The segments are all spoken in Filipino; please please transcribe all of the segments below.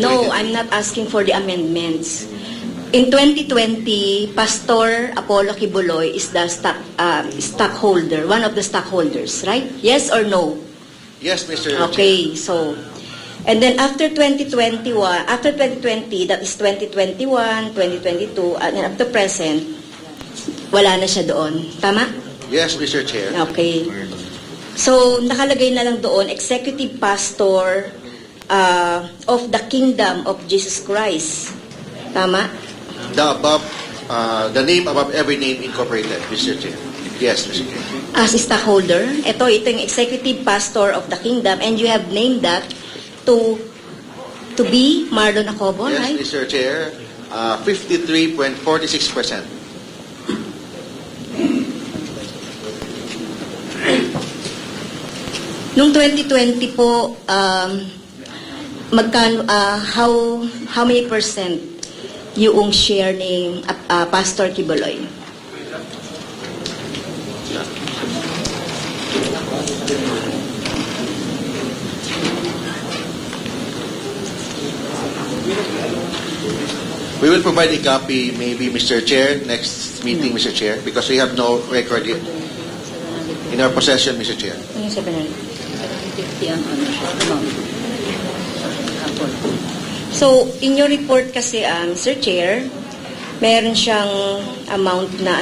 No, I'm not asking for the amendments. In 2020, Pastor Apollo Kibuloy is the stockholder, one of the stockholders, right? Yes or no? Yes, Mr. Okay, so, and then after 2020, that is 2021, 2022, and up to present, wala na siya doon. Tama? Yes, Mr. Chair. Okay. So, nakalagay na lang doon, Executive Pastor of the Kingdom of Jesus Christ. Tama? The name above every name incorporated, Mr. Chair. Yes, Mr. Chair. As stockholder, ito yung Executive Pastor of the Kingdom, and you have named that to be Marlon Acobo, Yes, right? Mr. Chair. 53.46%. Noong 2020 po, magkano, how many percent yung share ni Pastor Kibuloy? We will provide a copy, maybe, Mr. Chair, next meeting, Mr. Chair, because we have no record yet in our possession, Mr. Chair. Yung 750 ang So, in your report kasi, Mr. Chair, meron siyang amount na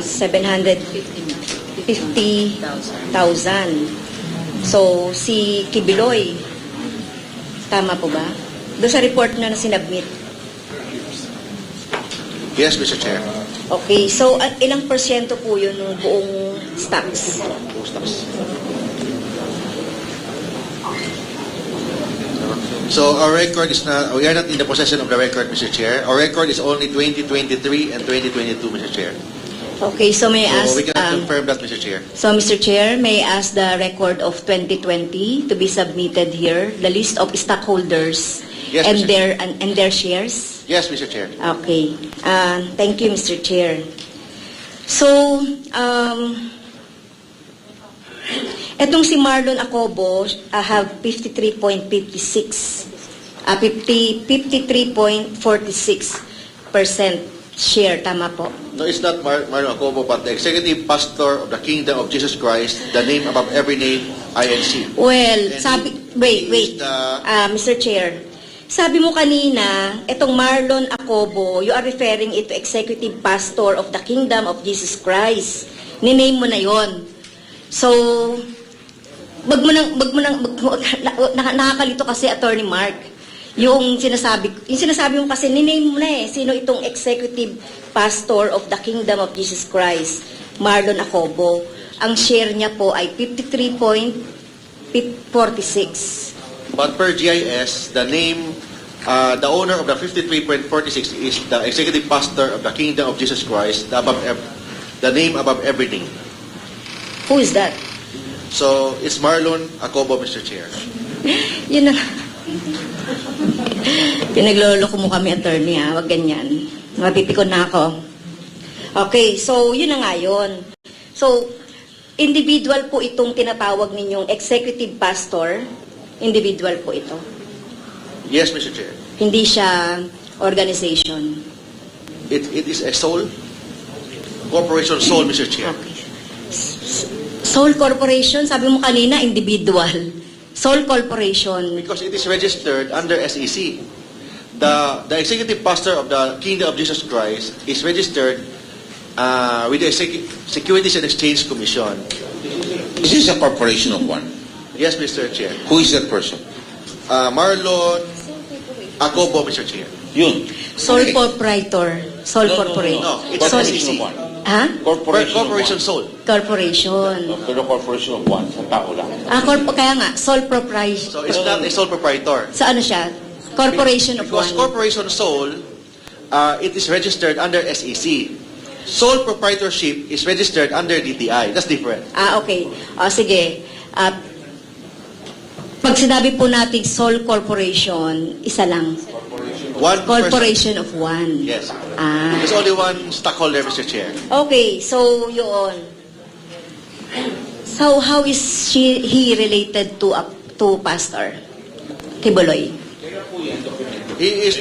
750,000. So, si Kibuloy, tama po ba? Doon sa report na sinubmit. Yes, Mr. Chair. Okay, so at ilang porsyento po yun ng buong stocks? So our record is not, we are not in the possession of the record, Mr. Chair. Our record is only 2023 and 2022, Mr. Chair. Okay, so may I ask... So we cannot confirm that, Mr. Chair. So, Mr. Chair, may I ask the record of 2020 to be submitted here, the list of stockholders Yes, and Mr. their shares? Yes, Mr. Chair. Okay. Thank you, Mr. Chair. So, etong si Marlon Acobo have 53.46% share, tama po? No, it's not Marlon Acobo, but the Executive Pastor of the Kingdom of Jesus Christ, the name above every name, INC. Well, And wait. he is Mr. Chair, sabi mo kanina, itong Marlon Acobo, you are referring it to Executive Pastor of the Kingdom of Jesus Christ. Niname mo na yon. So, nakakalito kasi Attorney Mark. Yung sinasabi mo kasi, niname mo na sino itong Executive Pastor of the Kingdom of Jesus Christ, Marlon Acobo. Ang share niya po ay 53.46. But per GIS, the name, the owner of the 53.46 is the Executive Pastor of the Kingdom of Jesus Christ, the name above every name. Who is that? So, it's Marlon Acobo, Mr. Chair. Yun na. Pinagloloko mo kami, attorney, ha? Wag ganyan. Mapipikon na ako. Okay, so yun na nga yun. So, individual po itong tinatawag ninyong executive pastor. Individual po ito. Yes, Mr. Chair. Hindi siya organization. It is a sole corporation, sole, Mr. Chair. Okay. Sole corporation, sabi mo kanina, individual. Sole corporation. Because it is registered under SEC. The Executive Pastor of the Kingdom of Jesus Christ is registered with the Securities and Exchange Commission. Is this a corporation of one? Yes, Mr. Chair. Who is that person? Marlon Acobo, Mr. Chair. Yun. Sole Okay. proprietor. Sole corporation. No, it's Sole- SEC. Corporation of one. Ha? Corporation of sole. Corporation. one. Pero corporation of one, sa tao lang. Kaya nga, sole proprietor. So it's not a sole proprietor. Sa ano siya? Corporation of Because one. corporation sole, it is registered under SEC. Sole proprietorship is registered under DTI. That's different. Okay. Sige. Pag sinabi po natin sole corporation, isa lang. One Corporation of one. Person. Yes. Ah. There's only one stockholder, Mr. Chair. Okay, so yun. So how is he related to Pastor Kibuloy? He is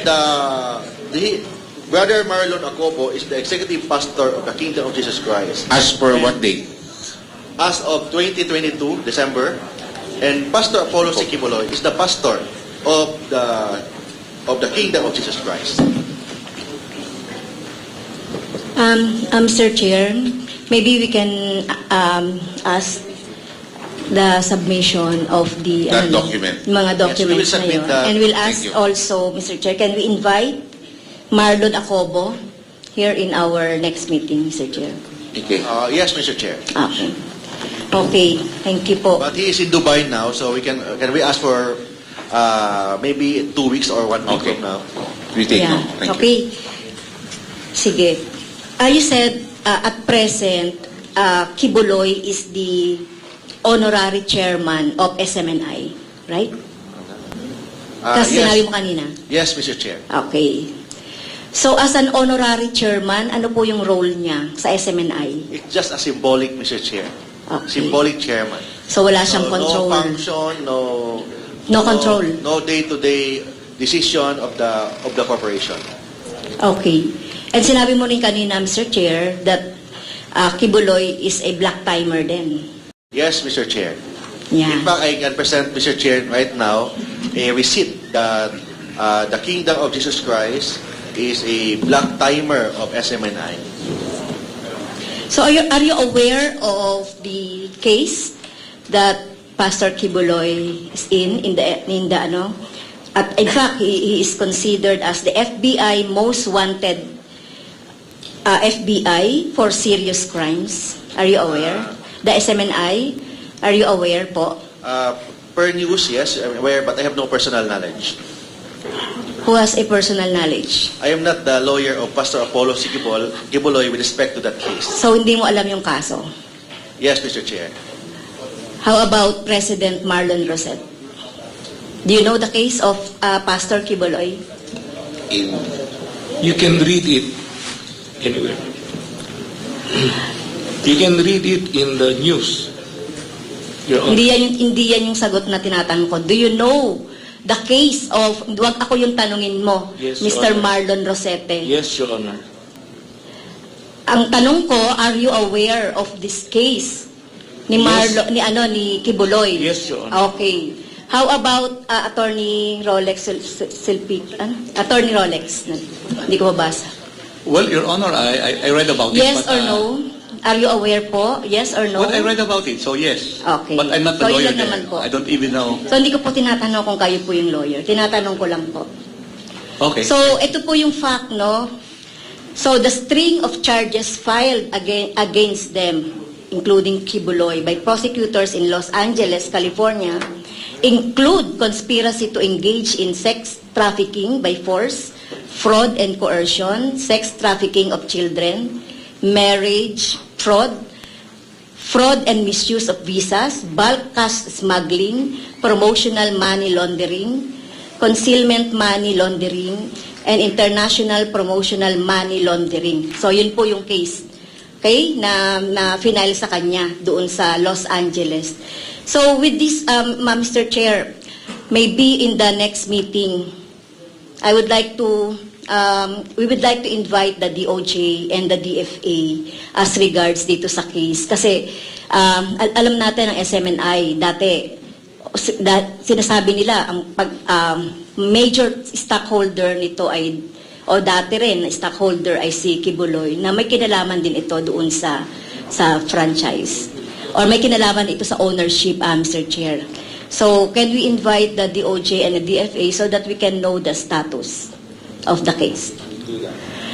Brother Marlon Acobo is the executive pastor of the Kingdom of Jesus Christ. As per what date? As of 2022, December, and Pastor Apollo Sikiboloy is the pastor of the Kingdom of Jesus Christ. Mr. Chair, maybe we can ask the submission of the That document. mga Yes, we will documents na submit yun. that. And we'll Thank ask you. also, Mr. Chair, can we invite Marlon Acobo here in our next meeting, Mr. Chair? Okay. Yes, Mr. Chair. Okay. Okay, thank you po. But he is in Dubai now, so we can we ask for maybe 2 weeks or 1 week Okay. from now? We take Yeah, note. Thank you. okay. Sige. You said at present, Kibuloy is the honorary chairman of SMNI, right? Kasi sinabi mo kanina. Yes, Mr. Chair. Okay. So as an honorary chairman, ano po yung role niya sa SMNI? It's just a symbolic, Mr. Chair. Okay. Symbolic chairman. So wala siyang So, control. No function, No control. No day-to-day decision of the corporation. Okay. And sinabi mo rin kanina, Mr. Chair, that Kibuloy is a black timer din. Yes, Mr. Chair. Yeah. In fact, I can present, Mr. Chair, right now, a receipt that the Kingdom of Jesus Christ is a black timer of SMNI. So are you aware of the case that Pastor Kibuloy is in the ano? At in fact, he is considered as the FBI most wanted FBI for serious crimes. Are you aware? The SMNI, are you aware po? Per news, yes, I'm aware, but I have no personal knowledge. Who has a personal knowledge? I am not the lawyer of Pastor Apollo Kibuloy with respect to that case. So hindi mo alam yung kaso. Yes, Mr. Chair. How about President Marlon Rosette? Do you know the case of Pastor Kibuloy? You can read it anywhere. You can read it in the news. Your Honor. Hindi yan yung sagot na tinatanong ko. Do you know the case of, wag ako yung tanungin mo, Yes, Mr. Your Honor. Marlon Rosette. Yes, Your Honor. Ang tanong ko, are you aware of this case ni Marlon, ni Kibuloy? Yes, Your Honor. Okay. How about Attorney Rolex Silpic? Attorney Rolex. Hindi ko mabasa. Well, Your Honor, I read about it. Yes but, or no? Are you aware po? Yes or no? Well, I read about it, so yes. Okay. But I'm not So, a lawyer yun lang naman there. po. I don't even know. So hindi ko po tinatanong kung kayo po yung lawyer. Tinatanong ko lang po. Okay. So ito po yung fact, no? So the string of charges filed against them, including Kibuloy, by prosecutors in Los Angeles, California, include conspiracy to engage in sex trafficking by force, fraud and coercion, sex trafficking of children, marriage, fraud and misuse of visas, bulk cash smuggling, promotional money laundering, concealment money laundering, and international promotional money laundering. So yun po yung case, okay, na final sa kanya doon sa Los Angeles. So with this, Mr. Chair, maybe in the next meeting, I would like to we would like to invite the DOJ and the DFA as regards dito sa case. Kasi alam natin ang SMNI, dati sinasabi nila ang major stockholder nito ay, o dati rin na stockholder ay si Kibuloy, na may kinalaman din ito doon sa franchise. Or may kinalaman ito sa ownership, Mr. Chair. So, can we invite the DOJ and the DFA so that we can know the status of the case?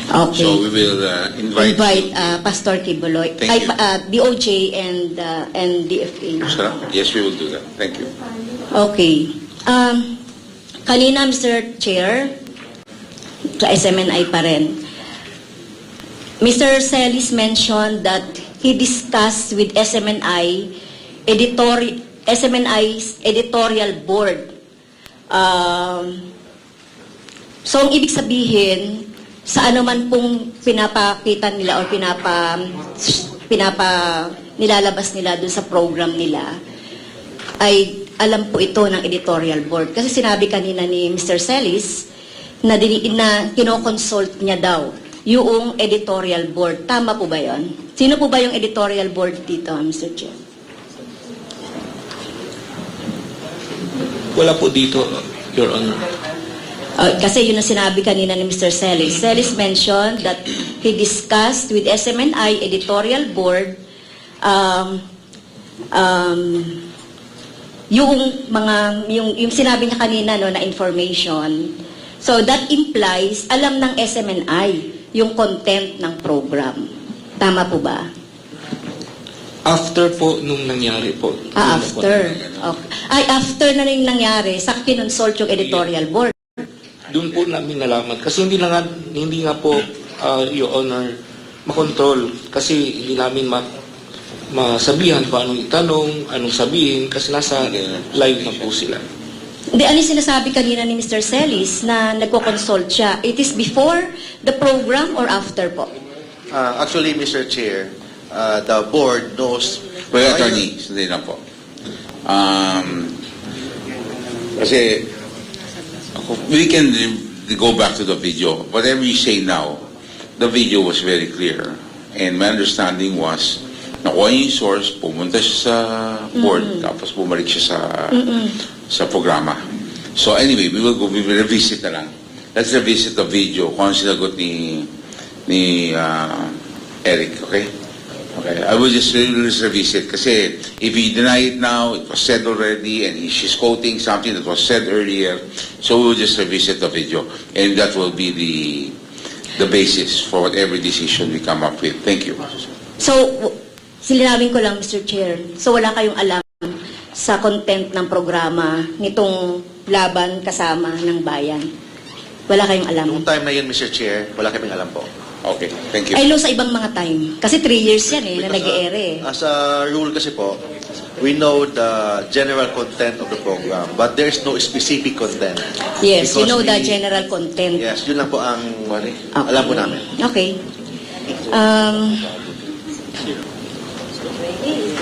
Okay. So we will invite Pastor Kibuloy, Thank you. DOJ and DFA. Sir, yes, we will do that. Thank you. Okay. Kanina, Mr. Chair, sa SMNI pa rin, Mr. Celis mentioned that he discussed with SMNI's editorial board. So, ang ibig sabihin, sa ano man pong pinapakita nila o nilalabas nila dun sa program nila, ay alam po ito ng editorial board? Kasi sinabi kanina ni Mr. Celis na, na kinoconsult niya daw yung editorial board. Tama po ba yon? Sino po ba yung editorial board dito, Mr. Chair? Wala po dito, Your Honor. Kasi yun ang sinabi kanina ni Mr. Celis. Celis mentioned that he discussed with SMNI editorial board yung sinabi niya kanina no, na information. So that implies alam ng SMNI yung content ng program. Tama po ba? After po nung nangyari po. After. Okay. Ay, after na rin nangyari, sa kinonsult yung editorial board. Doon po namin nalaman. Kasi hindi nga po, Your Honor, makontrol. Kasi hindi namin masabihan kung anong itanong, anong sabihin, kasi nasa live na po sila. Hindi, ano yung sinasabi kanina ni Mr. Celis na nagko-consult siya? It is before the program or after po? Actually, Mr. Chair, the board knows... Well, attorney, sandali lang po. Kasi we can go back to the video. Whatever you say now, the video was very clear. And my understanding was, nakuha yung source, pumunta siya sa board, tapos bumalik siya sa programa. So anyway, we will revisit na lang. Let's revisit the video kung ano sinagot ni Eric, okay? Okay, I will just revisit kasi if we deny it now, it was said already and she's quoting something that was said earlier, so we will just revisit the video and that will be the basis for whatever decision we come up with. Thank you. So, silinawin ko lang, Mr. Chair. So, wala kayong alam sa content ng programa nitong laban kasama ng bayan? Wala kayong alam? Noong time na yun, Mr. Chair, wala kaming alam po. Okay, thank you. I know sa ibang mga time. Kasi 3 years yan na nag-e-ere. As a rule kasi po, we know the general content of the program, but there's no specific content. Yes, you Because know the general content. Yes, yun lang po ang Okay. alam po namin. Okay.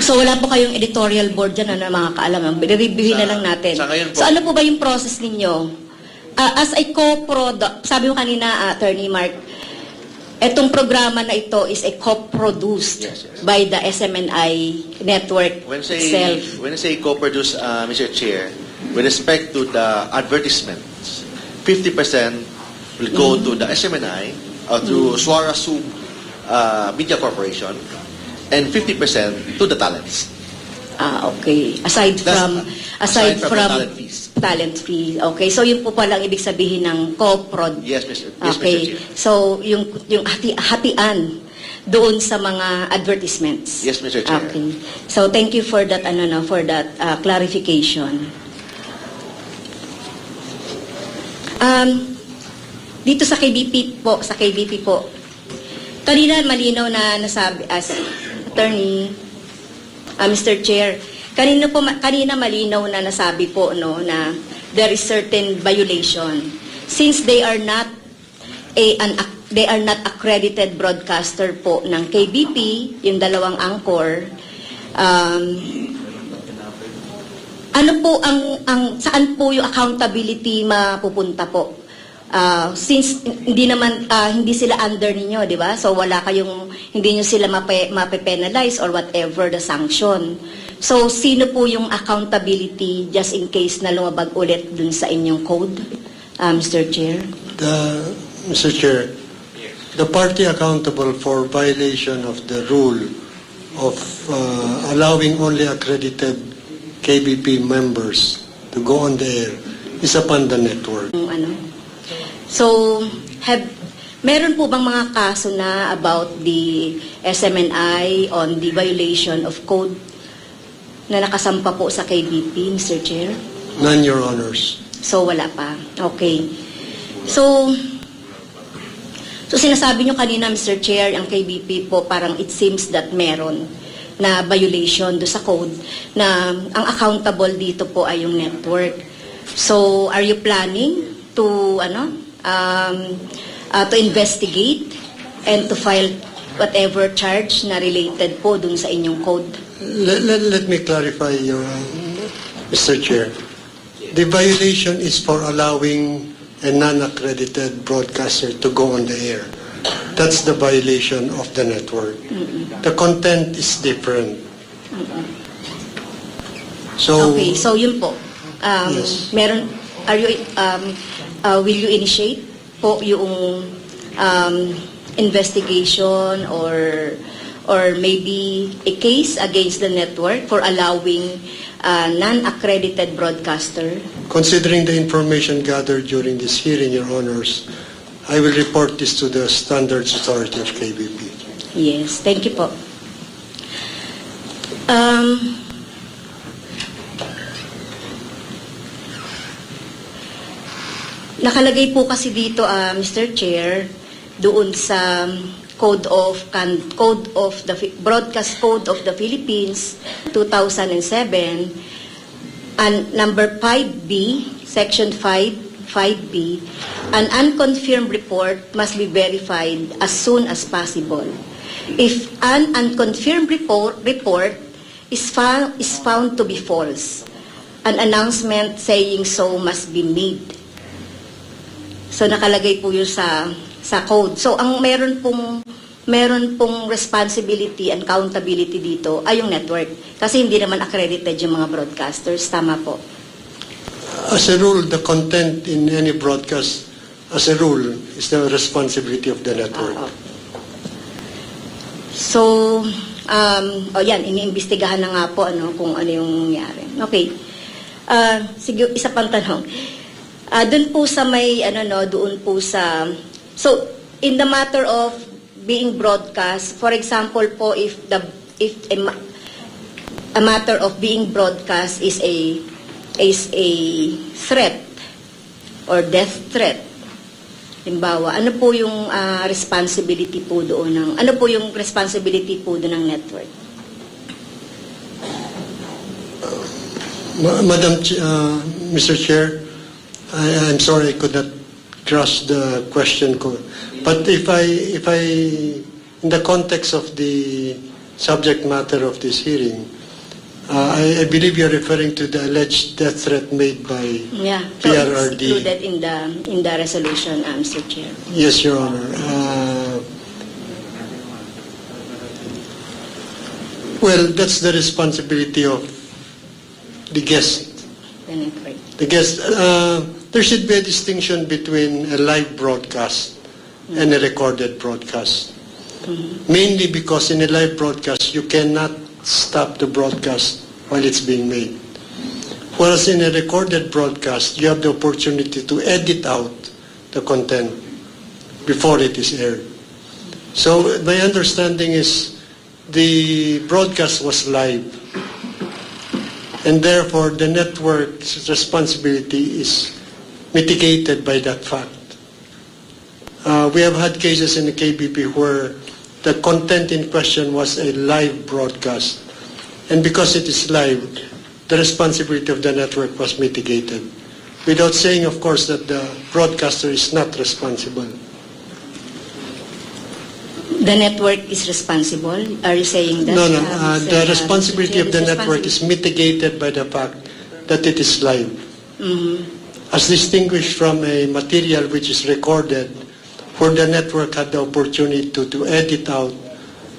So wala po kayong editorial board dyan na makakaalam. Re-review na lang natin. Sa ngayon po. So ano po ba yung process ninyo? As a co-product, sabi mo kanina, Attorney Mark, etong programa na ito is a co-produced Yes, yes. by the SMNI network When itself. I say co-produce, Mr. Chair, with respect to the advertisements, 50% will go to the SMNI or to Suara Sub Media Corporation, and 50% to the talents. Okay. Aside from the talent fees. talent fee. Okay. So yun po pala ang ibig sabihin ng co-prod. Yes, Mr. Okay. Chair. So yung hatian doon sa mga advertisements. Yes, Mr. Chair. Okay. So thank you for that clarification. Dito sa KBP po. Kanina malinaw na nasabi as attorney Mr. Chair, kanina malinaw na nasabi po no na there is certain violation since they are not accredited broadcaster po ng KBP, yung dalawang anchor. Ano po ang saan po yung accountability mapupunta po? Since hindi sila under ninyo, di ba? So hindi nyo sila mape-penalize or whatever the sanction. So sino po yung accountability just in case na lumabag ulit dun sa inyong code, Mr. Chair? Mr. Chair, the party accountable for violation of the rule of allowing only accredited KBP members to go on the air is upon the network. So, meron po bang mga kaso na about the SMNI on the violation of code na nakasampa po sa KBP, Mr. Chair? None, Your Honors. So, wala pa. Okay. So sinasabi nyo kanina, Mr. Chair, ang KBP po parang it seems that meron na violation do sa code na ang accountable dito po ay yung network. So, are you planning to investigate and to file whatever charge na related po dun sa inyong code? Let me clarify, Mr. Chair, the violation is for allowing a non-accredited broadcaster to go on the air. That's the violation of the network. The content is different. So, Okay, so yun po. Yes. Will you initiate po yung investigation or maybe a case against the network for allowing non-accredited broadcaster? considering the information gathered during this hearing, Your Honors, I will report this to the Standards Authority of KBP. Yes, thank you po. Nakalagay po kasi dito, Mr. Chair, doon sa Broadcast Code of the Philippines 2007, and number 5B, section 5B, an unconfirmed report must be verified as soon as possible. If an unconfirmed report is found to be false, an announcement saying so must be made. So nakalagay po yun sa code. So ang meron pong responsibility and accountability dito ay yung network. Kasi hindi naman accredited yung mga broadcasters. Tama po. As a rule, the content in any broadcast, as a rule, is the responsibility of the network. So, yan, iniimbestigahan na nga po kung ano yung nangyari. Okay. Sige, isa pang tanong. Doon po sa may, doon po sa... So, in the matter of being broadcast, for example po, if a matter of being broadcast is a threat or death threat, halimbawa, ano po yung responsibility po doon ng network? Mr. Chair, I'm sorry I could not grasp the question. But if I, in the context of the subject matter of this hearing, I believe you're referring to the alleged death threat made by So PRRD. it's included in the resolution, Mr. Chair. Yes, Your Honor. Well, that's the responsibility of the guest. The network. The guest. There should be a distinction between a live broadcast and a recorded broadcast. Mainly because in a live broadcast, you cannot stop the broadcast while it's being made. Whereas in a recorded broadcast, you have the opportunity to edit out the content before it is aired. So my understanding is the broadcast was live, and therefore the network's responsibility is mitigated by that fact. We have had cases in the KBP where the content in question was a live broadcast, and because it is live, the responsibility of the network was mitigated, without saying, of course, that the broadcaster is not responsible. The network is responsible? Are you saying that? No. Mr. The responsibility of the Chair, network is mitigated by the fact that it is live. As distinguished from a material which is recorded, where the network had the opportunity to edit out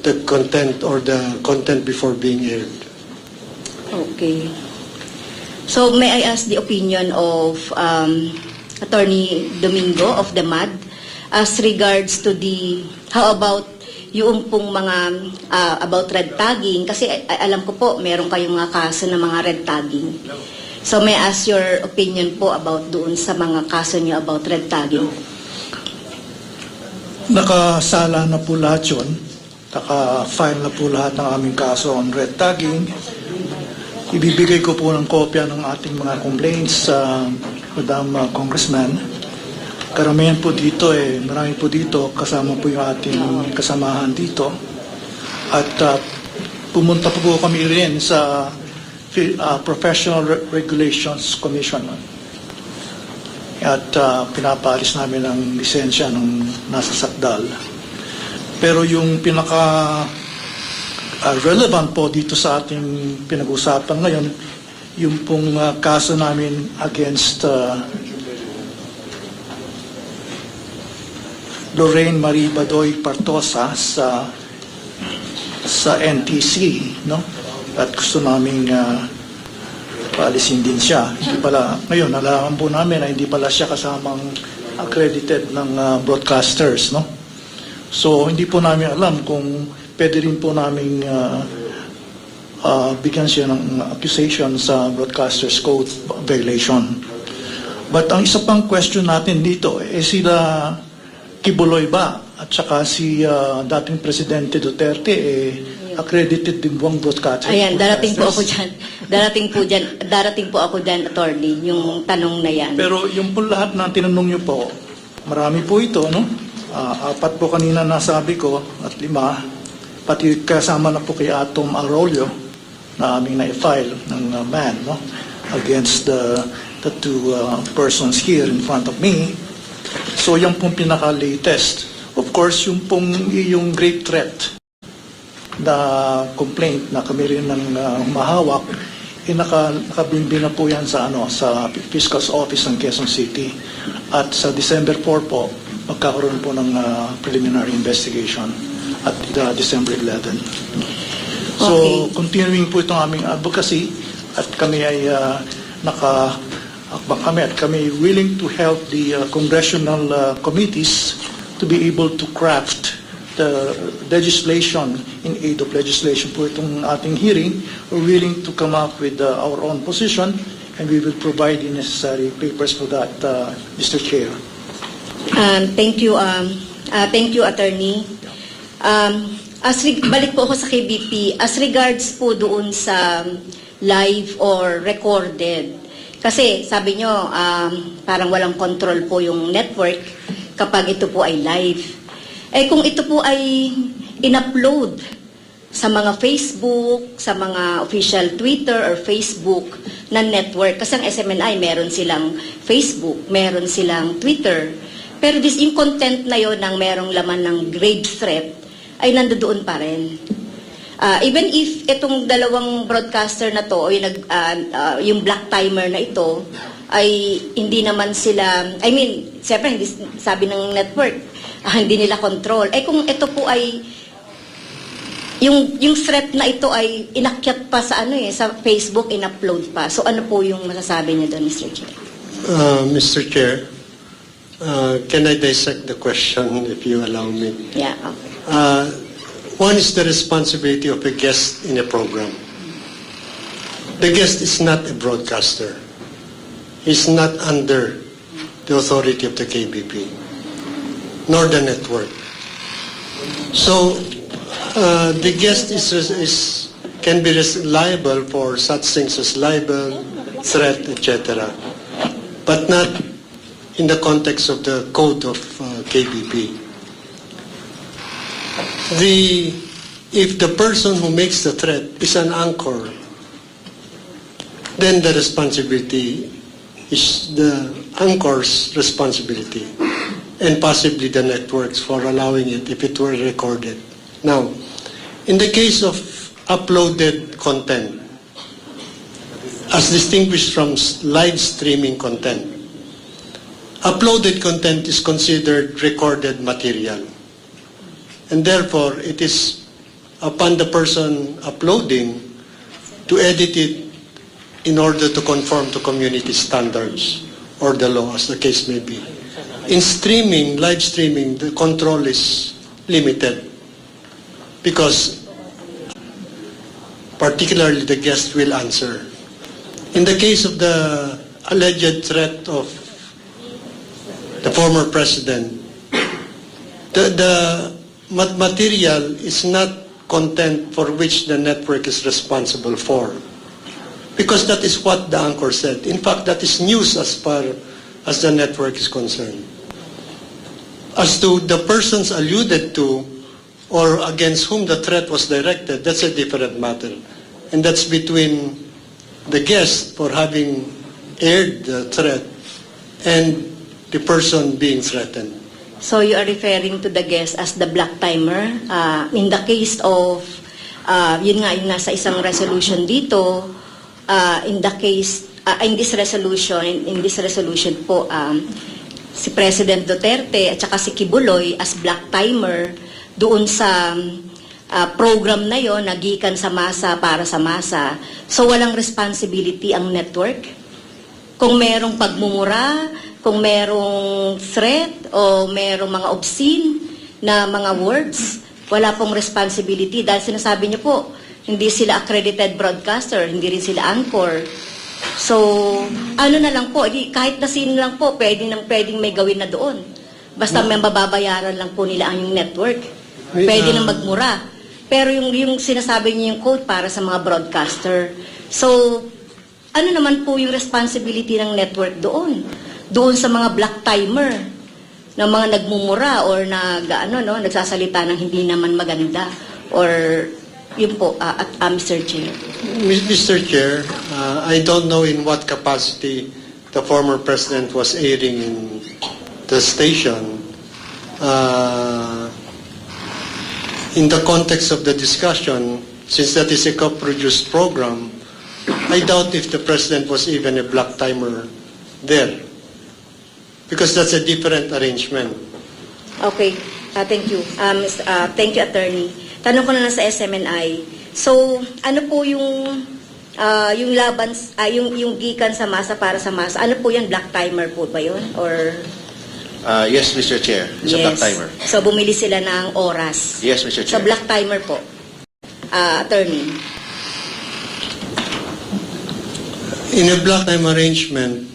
the content or the content before being aired. Okay. So may I ask the opinion of Attorney Domingo of the MAD as regards to how about yung pong mga about red tagging, kasi alam ko po meron kayong mga kaso ng mga red tagging. So may I ask your opinion po about doon sa mga kaso niyo about red tagging? Nakasala na po lahat yun. Naka-file na po lahat ng aming kaso on red tagging. Ibibigay ko po ng kopya ng ating mga complaints sa Madam Congressman. Karamihan po dito marami po dito, kasama po yung ating kasamahan dito. At pumunta po kami rin sa Professional Regulations Commission. At pinapaalis namin ang lisensya ng nasa sakdal. Pero yung pinaka relevant po dito sa ating pinag-usapan ngayon yung pong kaso namin against Lorraine Marie Badoy Partosa sa NTC, no? At gusto naming paalisin din siya. Hindi pala, ngayon, nalaman po namin na hindi pala siya kasamang accredited ng broadcasters, no? So, hindi po namin alam kung pwede rin po namin bigyan siya ng accusation sa Broadcasters Code violation. But ang isa pang question natin dito, sila Kibuloy ba at saka si dating Presidente Duterte accredited din buwang broadcaster? Ayan, darating po ako dyan, attorney, yung tanong na yan. Pero yung po lahat na tinanong niyo po, marami po ito, no? 4 po kanina nasabi ko at 5, pati kasama na po kay Atom Arroyo na aming na-file ng man, no? Against the 2 persons here in front of me. So yung pong pinaka-latest. Of course, yung great threat na complaint na kami rin ng humahawak, nakabimbing na po yan sa Fiscal's Office ng Quezon City. At sa December 4 po, magkakaroon po ng preliminary investigation at December 11. So, continuing po itong aming advocacy at kami ay kami willing to help the congressional committees to be able to craft the legislation in aid of legislation po itong ating hearing. We're willing to come up with our own position and we will provide the necessary papers for that, Mr. Chair. Thank you, Attorney. Balik po ako sa KBP. As regards po doon sa live or recorded, kasi sabi nyo, parang walang control po yung network kapag ito po ay live. Kung ito po ay in-upload sa mga Facebook, sa mga official Twitter or Facebook na network, kasi ang SMNI meron silang Facebook, meron silang Twitter, pero yung content na yon ng merong laman ng grave threat ay nandoon pa rin. Even if itong dalawang broadcaster na to o yung black timer na ito ay hindi naman sila, siyempre hindi, sabi ng network, hindi nila control. Kung ito po ay yung threat na ito ay inakyat pa sa sa Facebook, in-upload pa. So ano po yung masasabi niyo doon, Mr. Chair? Mr. Chair, can I dissect the question if you allow me? Yeah, okay. One is the responsibility of a guest in a program. The guest is not a broadcaster. He's not under the authority of the KBP, nor the network. So, the guest can be liable for such things as libel, threat, etc., but not in the context of the code of KBP. If the person who makes the threat is an anchor, then the responsibility is the anchor's responsibility and possibly the network's for allowing it if it were recorded. Now, in the case of uploaded content, as distinguished from live streaming content, uploaded content is considered recorded material. And therefore, it is upon the person uploading to edit it in order to conform to community standards or the law, as the case may be. In streaming, live streaming, the control is limited because particularly the guest will answer. In the case of the alleged threat of the former president, the material is not content for which the network is responsible for. Because that is what the anchor said. In fact, that is news as far as the network is concerned. As to the persons alluded to or against whom the threat was directed, that's a different matter. And that's between the guest for having aired the threat and the person being threatened. So you are referring to the guest as the black timer. In the case of, yun nga, yung nasa isang resolution dito, in the case, in this resolution po, si President Duterte at saka si Kibuloy as black timer doon sa program na yon, nagikan sa masa para sa masa. So walang responsibility ang network. Kung merong pagmumura, kung merong threat o merong mga obscene na mga words, wala pong responsibility dahil sinasabi niyo po, hindi sila accredited broadcaster, hindi rin sila anchor. So, ano na lang po, kahit na sino lang po, pwedeng may gawin na doon. Basta may mababayaran lang po nila ang yung network. Pwede na magmura. Pero yung sinasabi niyo yung code para sa mga broadcaster. So, ano naman po yung responsibility ng network doon? Doon sa mga black timer na mga nagmumura or nagsasalita ng hindi naman maganda or yun po, Mr. Chair. Mr. Chair, I don't know in what capacity the former president was airing in the station. In the context of the discussion, since that is a co-produced program, I doubt if the president was even a black timer there. Because that's a different arrangement. Okay, thank you. Thank you, Attorney. Tanong ko na lang sa SMNI. So, ano po yung laban, yung gikan sa masa para sa masa? Ano po yan? Black timer po ba yun? Or Yes, Mr. Chair. It's a black timer. So, bumili sila ng oras. Yes, Mr. Chair. So, black timer po. Attorney. In a black time arrangement,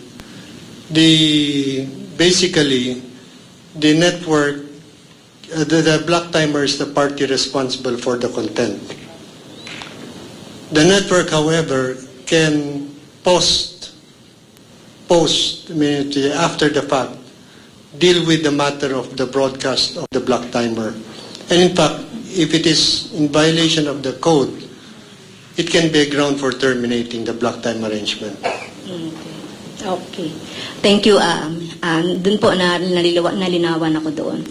basically the network, the black timer is the party responsible for the content. The network, however, can post immediately after the fact, deal with the matter of the broadcast of the black timer. And in fact, if it is in violation of the code, it can be a ground for terminating the black time arrangement. Okay. Thank you. Dun po nalinawan ako doon.